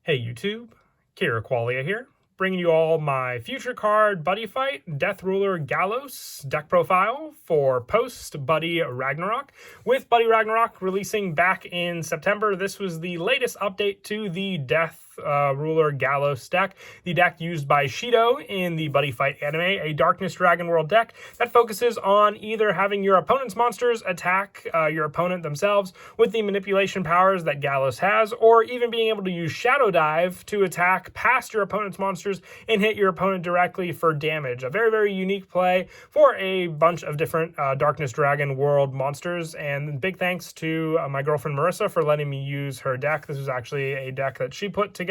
Hey YouTube, Kira Qualia here, bringing you all my future card Buddyfight Death Ruler Gallows deck profile for post-Buddy Ragnarok. With Buddy Ragnarok releasing back in September, this was the latest update to the Death Ruler Gallows deck, the deck used by Shido in the Buddyfight anime, a Darkness Dragon World deck that focuses on either having your opponent's monsters attack your opponent themselves with the manipulation powers that Gallows has, or even being able to use Shadow Dive to attack past your opponent's monsters and hit your opponent directly for damage. A very, very unique play for a bunch of different Darkness Dragon World monsters, and big thanks to my girlfriend Marissa for letting me use her deck. This was actually a deck that she put together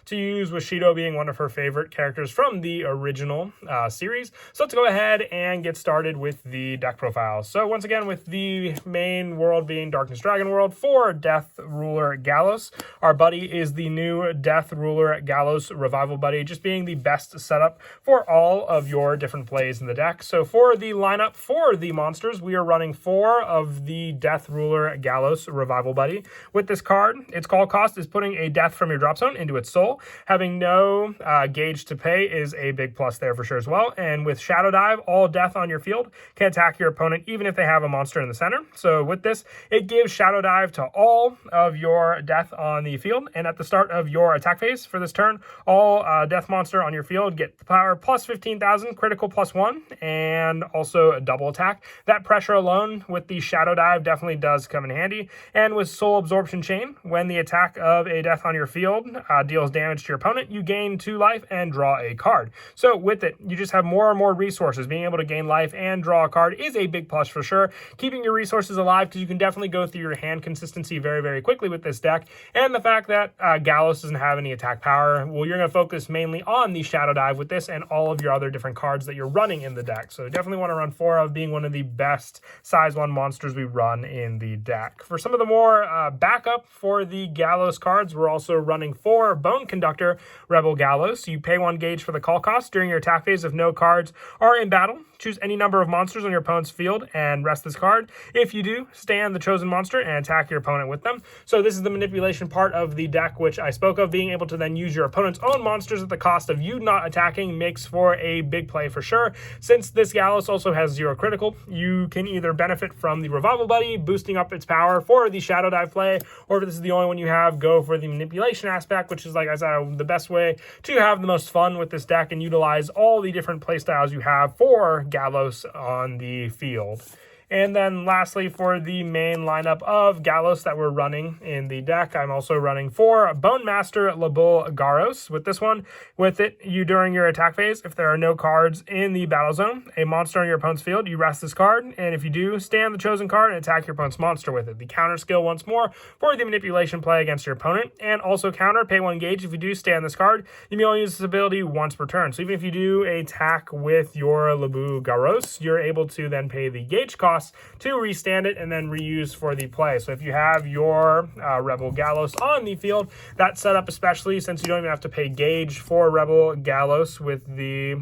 to use, with Shido being one of her favorite characters from the original series. So let's go ahead and get started with the deck profile. So once again, with the main world being Darkness Dragon World for Death Ruler Gallows, our buddy is the new Death Ruler Gallows Revival Buddy, just being the best setup for all of your different plays in the deck. So for the lineup for the monsters, we are running 4 of the Death Ruler Gallows Revival Buddy. With this card, its call cost is putting a death from your drop zone into its soul. Having no gauge to pay is a big plus there for sure as well. And with Shadow Dive, all death on your field can attack your opponent even if they have a monster in the center. So with this, it gives Shadow Dive to all of your death on the field. And at the start of your attack phase for this turn, all death monster on your field get power plus 15,000, critical plus 1, and also a double attack. That pressure alone with the Shadow Dive definitely does come in handy. And with Soul Absorption Chain, when the attack of a death on your field deals damage to your opponent, you gain 2 life and draw a card. So with it, you just have more and more resources. Being able to gain life and draw a card is a big plus for sure. Keeping your resources alive, because you can definitely go through your hand consistency very, very quickly with this deck. And the fact that Gallows doesn't have any attack power, well, you're going to focus mainly on the Shadow Dive with this and all of your other different cards that you're running in the deck. So definitely want to run 4 of, being one of the best size 1 monsters we run in the deck. For some of the more backup for the Gallows cards, we're also running 4 Bone Conductor Rebel Gallows. You pay 1 gauge for the call cost during your attack phase if no cards are in battle. Choose any number of monsters on your opponent's field and rest this card. If you do, stand the chosen monster and attack your opponent with them. So this is the manipulation part of the deck, which I spoke of. Being able to then use your opponent's own monsters at the cost of you not attacking makes for a big play for sure. Since this Gallows also has 0 critical, you can either benefit from the Revival Buddy, boosting up its power for the Shadow Dive play, or if this is the only one you have, go for the manipulation aspect, which is, like I said, the best way to have the most fun with this deck and utilize all the different play styles you have for Gallows on the field. And then lastly, for the main lineup of Gallows that we're running in the deck, I'm also running 4 Bone Master Labul Garros. With this one, with it, you during your attack phase, if there are no cards in the battle zone, a monster on your opponent's field, you rest this card, and if you do, stand the chosen card and attack your opponent's monster with it. The counter skill once more for the manipulation play against your opponent, and also counter, pay 1 gauge. If you do stand this card, you may only use this ability once per turn. So even if you do attack with your Labul Garros, you're able to then pay the gauge cost to restand it and then reuse for the play. So if you have your Rebel Gallows on the field, that setup, especially since you don't even have to pay gauge for Rebel Gallows with the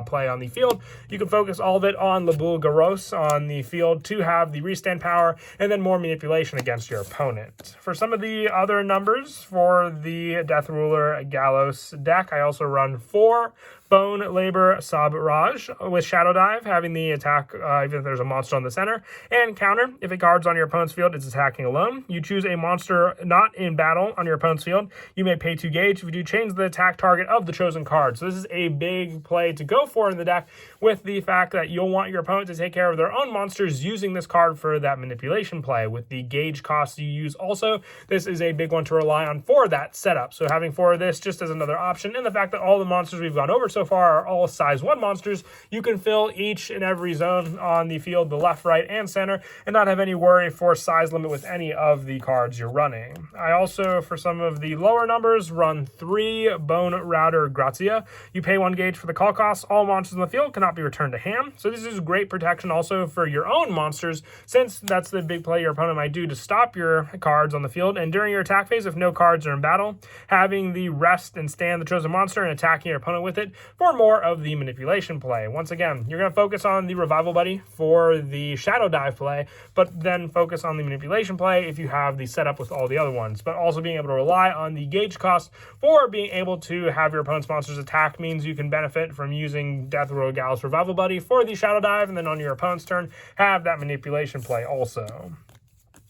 play on the field, you can focus all of it on Labul Garros on the field to have the restand power and then more manipulation against your opponent. For some of the other numbers for the Death Ruler Gallows deck, I also run 4 Bone Labor Sabraj with Shadow Dive, having the attack even if there's a monster on the center, and counter, if a card's on your opponent's field, it's attacking alone. You choose a monster not in battle on your opponent's field, you may pay 2 gauge. If you do, change the attack target of the chosen card. So this is a big play to go for in the deck, with the fact that you'll want your opponent to take care of their own monsters using this card for that manipulation play. With the gauge costs you use also, this is a big one to rely on for that setup. So having 4 of this just as another option, and the fact that all the monsters we've gone over so far are all size 1 monsters, you can fill each and every zone on the field, the left, right, and center, and not have any worry for size limit with any of the cards you're running. I also, for some of the lower numbers, run 3 Bone Router Grazia. You pay 1 gauge for the call cost. All monsters in the field cannot be returned to hand. So this is great protection also for your own monsters, since that's the big play your opponent might do to stop your cards on the field. And during your attack phase, if no cards are in battle, having the rest and stand the chosen monster and attacking your opponent with it for more of the manipulation play. Once again, you're going to focus on the Revival Buddy for the Shadow Dive play, but then focus on the manipulation play if you have the setup with all the other ones. But also being able to rely on the gauge cost for being able to have your opponent's monsters attack means you can benefit from using Death Ruler Gallows Revival Buddy for the Shadow Dive, and then on your opponent's turn, have that manipulation play also.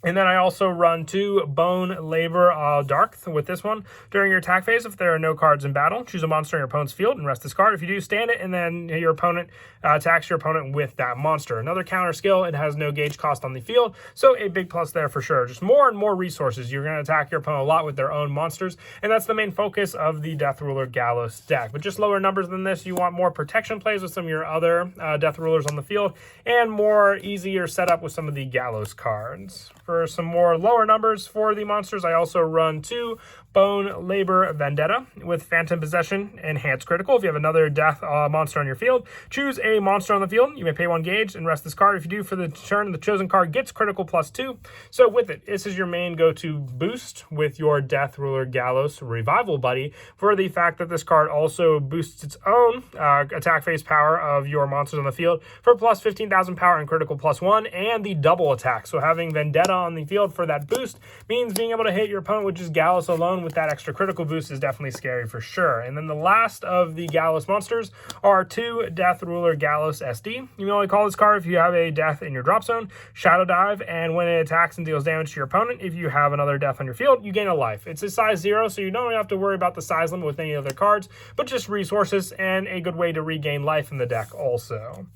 And then I also run 2 Bone Labor Dark with this one. During your attack phase, if there are no cards in battle, choose a monster in your opponent's field and rest this card. If you do, stand it, and then your opponent attacks your opponent with that monster. Another counter skill, it has no gauge cost on the field, so a big plus there for sure. Just more and more resources. You're going to attack your opponent a lot with their own monsters, and that's the main focus of the Death Ruler Gallows deck. But just lower numbers than this, you want more protection plays with some of your other Death Rulers on the field, and more easier setup with some of the Gallows cards. For some more lower numbers for the monsters, I also run 2 Bone Labor Vendetta with Phantom Possession, Enhanced Critical. If you have another death monster on your field, choose a monster on the field. You may pay 1 gauge and rest this card. If you do, for the turn, the chosen card gets critical +2. So with it, this is your main go-to boost with your Death Ruler Gallows Revival Buddy, for the fact that this card also boosts its own attack phase power of your monsters on the field for plus 15,000 power and critical +1, and the double attack. So having Vendetta on the field for that boost means being able to hit your opponent with just Gallows alone with that extra critical boost is definitely scary for sure. And then the last of the Gallows monsters are 2 Death Ruler Gallows SD. You can only call this card if you have a death in your drop zone, Shadow Dive, and when it attacks and deals damage to your opponent, if you have another death on your field, you gain a life. It's a size 0, so you don't really have to worry about the size limit with any other cards, but just resources and a good way to regain life in the deck also.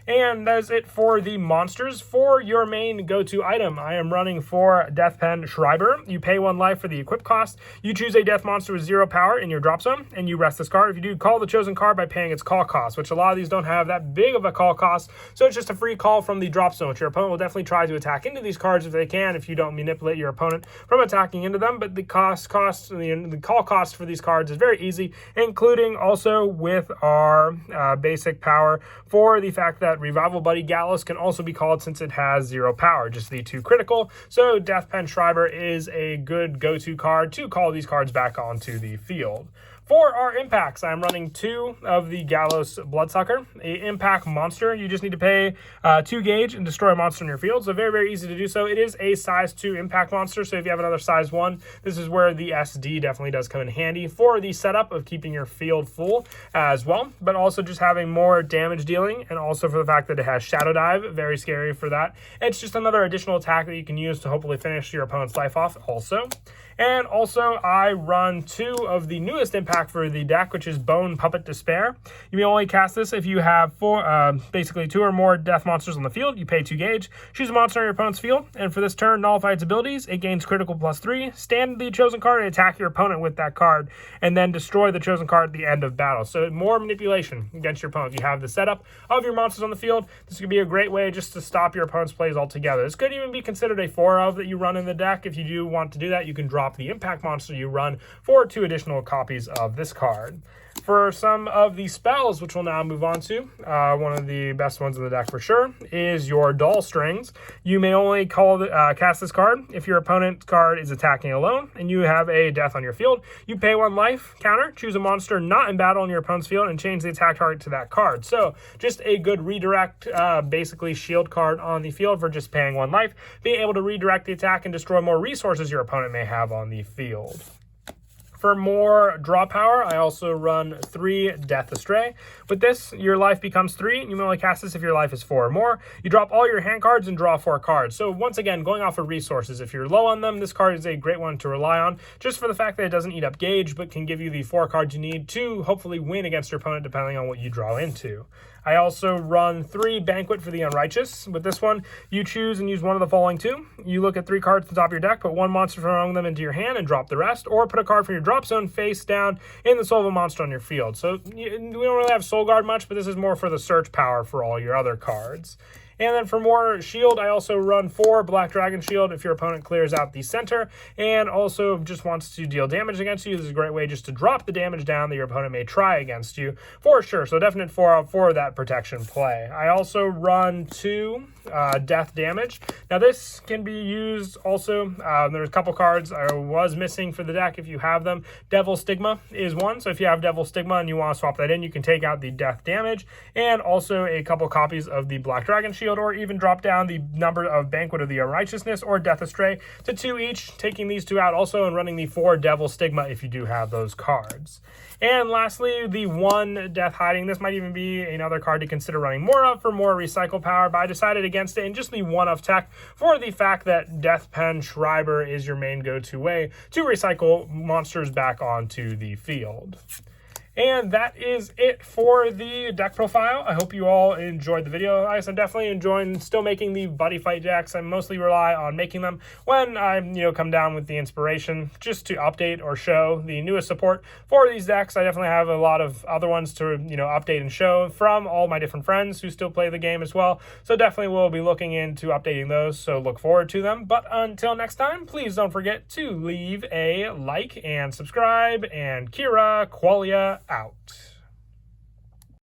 And that's it for the monsters. For your main go-to item, I am running for Deathpen Schreiber. You pay 1 life for the equip cost. You choose a death monster with 0 power in your drop zone, and you rest this card. If you do, call the chosen card by paying its call cost, which a lot of these don't have that big of a call cost, so it's just a free call from the drop zone, which your opponent will definitely try to attack into these cards if they can, if you don't manipulate your opponent from attacking into them. But the the call cost for these cards is very easy, including also with our basic power, for the fact that Revival Buddy Gallows can also be called since it has 0 power, just the 2 critical. So Deathpen Schreiber is a good go-to card to call these cards back onto the field. For our impacts, I'm running 2 of the Gallows Bloodsucker, a impact monster. You just need to pay 2 gauge and destroy a monster in your field. So very, very easy to do so. It is a size 2 impact monster, so if you have another size 1, this is where the SD definitely does come in handy for the setup of keeping your field full as well, but also just having more damage dealing, and also for the fact that it has Shadow Dive, very scary for that. It's just another additional attack that you can use to hopefully finish your opponent's life off also. And also, I run 2 of the newest impact for the deck, which is Bone Puppet Despair. You may only cast this if you have basically 2 or more death monsters on the field. You pay 2 gauge, choose a monster on your opponent's field, and for this turn, nullify its abilities. It gains critical +3. Stand the chosen card and attack your opponent with that card, and then destroy the chosen card at the end of battle. So more manipulation against your opponent. If you have the setup of your monsters on the field, this could be a great way just to stop your opponent's plays altogether. This could even be considered a 4 of that you run in the deck. If you do want to do that, you can drop the impact monster you run for 2 additional copies of this card. For some of the spells, which we'll now move on to, one of the best ones in the deck for sure is your Dull Strings. You may only cast this card if your opponent's card is attacking alone and you have a death on your field. You pay 1 life, counter, choose a monster not in battle in your opponent's field, and change the attack target to that card. So just a good redirect, basically shield card on the field for just paying 1 life, being able to redirect the attack and destroy more resources your opponent may have on the field. For more draw power, I also run 3 Death Astray. With this, your life becomes 3. You may only cast this if your life is 4 or more. You drop all your hand cards and draw 4 cards. So once again, going off of resources, if you're low on them, this card is a great one to rely on, just for the fact that it doesn't eat up gauge, but can give you the 4 cards you need to hopefully win against your opponent depending on what you draw into. I also run 3 Banquet for the Unrighteous. With this one, you choose and use one of the following 2. You look at 3 cards at the top of your deck, put 1 monster from among them into your hand and drop the rest, or put a card from your drop zone face down in the soul of a monster on your field. So we don't really have Soul Guard much, but this is more for the search power for all your other cards. And then for more shield, I also run 4 Black Dragon Shield if your opponent clears out the center, and also just wants to deal damage against you. This is a great way just to drop the damage down that your opponent may try against you, for sure. So definite 4 for that protection play. I also run 2 death damage. Now this can be used also, there's a couple cards I was missing for the deck if you have them. Devil Stigma is one, so if you have Devil Stigma and you want to swap that in, you can take out the death damage, and also a couple copies of the Black Dragon Shield, or even drop down the number of Banquet of the Unrighteousness or Death Astray to 2 each, taking these 2 out also, and running the 4 Devil Stigma if you do have those cards. And lastly, the 1 Death Hiding. This might even be another card to consider running more of for more recycle power, but I decided against it in just the 1 of tech for the fact that Death Pen Schreiber is your main go-to way to recycle monsters back onto the field. And that is it for the deck profile. I hope you all enjoyed the video. I'm definitely enjoying still making the Buddyfight decks. I mostly rely on making them when I come down with the inspiration just to update or show the newest support for these decks. I definitely have a lot of other ones to update and show from all my different friends who still play the game as well. So definitely we'll be looking into updating those, so look forward to them. But until next time, please don't forget to leave a like and subscribe, and Kira Qualia out.